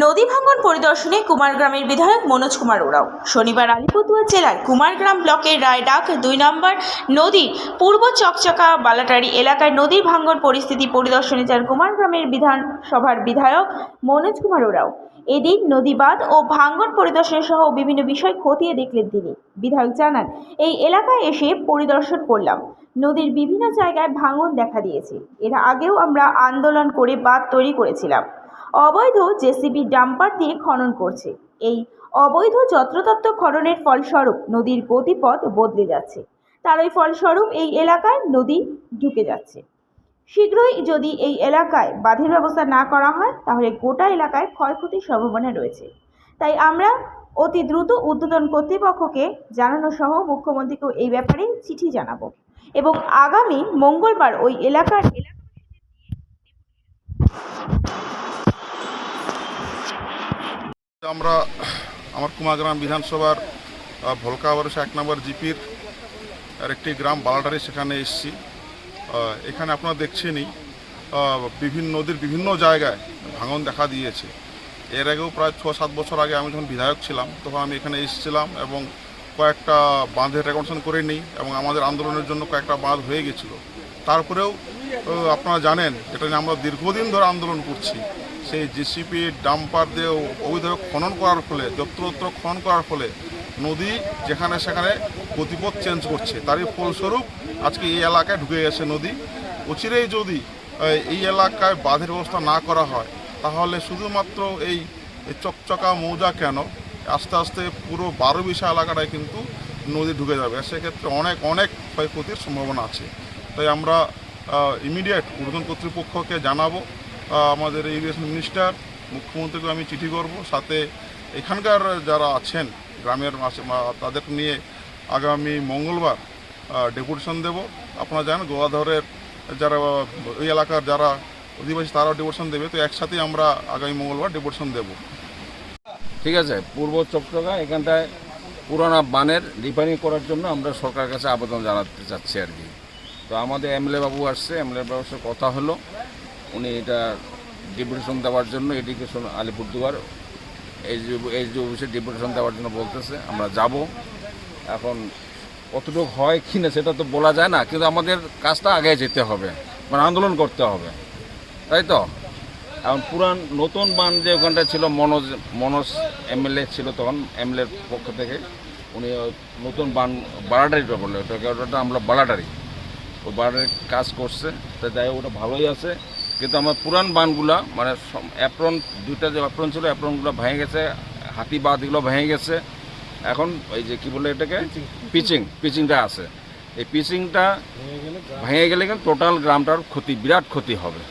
নদী ভাঙন পরিদর্শনে কুমারগ্রামের বিধায়ক মনোজ কুমার ওরাও শনিবার আলিপুরদুয়ার জেলার কুমারগ্রাম ব্লকের রায়ডাক 2 নম্বর নদীর পূর্ব চকচকা বালাটারি এলাকায় নদীর ভাঙন পরিস্থিতি পরিদর্শনে যান কুমারগ্রামের বিধানসভার বিধায়ক মনোজ কুমার ওরাও। এদিন নদী বাঁধ ও ভাঙন পরিদর্শন সহ বিভিন্ন বিষয় খতিয়ে দেখলেন তিনি। বিধায়ক জানান, এই এলাকায় এসে পরিদর্শন করলাম, নদীর বিভিন্ন জায়গায় ভাঙন দেখা দিয়েছে। এর আগেও আমরা আন্দোলন করে বাঁধ তৈরি করেছিলাম। অবৈধ জেসিবি ডাম্পার দিয়ে খনন করছে। এই অবৈধ যত্রতত্র খননের ফলস্বরূপ নদীর গতিপথ বদলে যাচ্ছে। তারই ফলস্বরূপ এই এলাকায় নদী ঢুকে যাচ্ছে। শীঘ্রই যদি এই এলাকায় বাঁধের ব্যবস্থা না করা হয় তাহলে গোটা এলাকায় ক্ষয়ক্ষতির সম্ভাবনা রয়েছে। তাই আমরা অতি দ্রুত ঊর্ধ্বতন কর্তৃপক্ষকে জানানো সহ মুখ্যমন্ত্রীকেও এই ব্যাপারে চিঠি জানাবো এবং আগামী মঙ্গলবার ওই এলাকার আমরা আমার কুমারগ্রাম বিধানসভার ভলকাবারসা 1 নম্বর জিপির আরেকটি গ্রাম বালাটারি, সেখানে এসেছি। এখানে আপনারা দেখছেনই বিভিন্ন নদীর বিভিন্ন জায়গায় ভাঙন দেখা দিয়েছে। এর আগেও প্রায় 6-7 বছর আগে আমি যখন বিধায়ক ছিলাম তখন আমি এখানে এসেছিলাম এবং কয়েকটা বাঁধের রেকনস্ট্রাকশন করে নিই এবং আমাদের আন্দোলনের জন্য কয়েকটা বাঁধ হয়ে গেছিলো। তারপরেও আপনারা জানেন, এটা নিয়ে আমরা দীর্ঘদিন ধরে আন্দোলন করছি। সেই জেসিপি ডাম্পার দিয়ে অবৈধভাবে খনন করার ফলে, যত্রতত্র খনন করার ফলে নদী যেখানে সেখানে গতিপথ চেঞ্জ করছে। তারই ফলস্বরূপ আজকে এই এলাকায় ঢুকে গেছে নদী। অচিরেই যদি এই এলাকায় বাঁধের ব্যবস্থা না করা হয় তাহলে শুধুমাত্র এই চকচকা মৌজা কেন, আস্তে আস্তে পুরো 12 এলাকাটায় কিন্তু নদী ঢুকে যাবে। সেক্ষেত্রে অনেক ক্ষয়ক্ষতির সম্ভাবনা আছে। তাই আমরা ইমিডিয়েট ঊর্ধ্বতন কর্তৃপক্ষকে জানাবো। আমাদের ইরিগেশন মিনিস্টার, মুখ্যমন্ত্রীকে আমি চিঠি করব, সাথে এখানকার যারা আছেন গ্রামের তাদের নিয়ে আগামী মঙ্গলবার ডেপুটেশন দেব। আপনারা জানেন গোয়াধরের যারা ওই এলাকার যারা অধিবাসী তারাও ডেপুটেশন দেবে, তো একসাথেই আমরা আগামী মঙ্গলবার ডেপুটেশন দেব। ঠিক আছে, পূর্ব চকচকা এখানটায় পুরানা বানের রিপেয়ারিং করার জন্য আমরা সরকারের কাছে আবেদন জানাতে চাচ্ছি আর কি। তো আমাদের এমএলএ বাবু আসছে, এমএলএ বাবুর সাথে কথা হলো, উনি এটা ডেপুটেশন দেওয়ার জন্য এডুকেশন আলিপুরদুয়ার এইচডি অফিসে ডেপুটেশন দেওয়ার জন্য বলতেছে। আমরা যাব। এখন কতটুকু হয় কি না সেটা তো বলা যায় না, কিন্তু আমাদের কাজটা আগে যেতে হবে, মানে আন্দোলন করতে হবে, তাই তো। এখন নতুন বান যে ওখানটা ছিল, মনোজ এমএলএ ছিল তখন, এমএলএর পক্ষ থেকে উনি নতুন বান বালাটারিটা বললো, ওটা আমরা বালাটারি, ওই বালাটারির কাজ করছে। তাই যাই ওটা ভালোই আছে, কিন্তু আমার পুরান বানগুলা মানে অ্যাপ্রন, দুইটা যে অ্যাপ্রন ছিল অ্যাপ্রনগুলো ভেঙে গেছে, হাতি বাঁধগুলো ভেঙে গেছে। এখন এই যে কী বলে এটাকে পিচিংটা আছে, এই পিচিংটা ভেঙে গেলে কিন্তু টোটাল গ্রামটার বিরাট ক্ষতি হবে।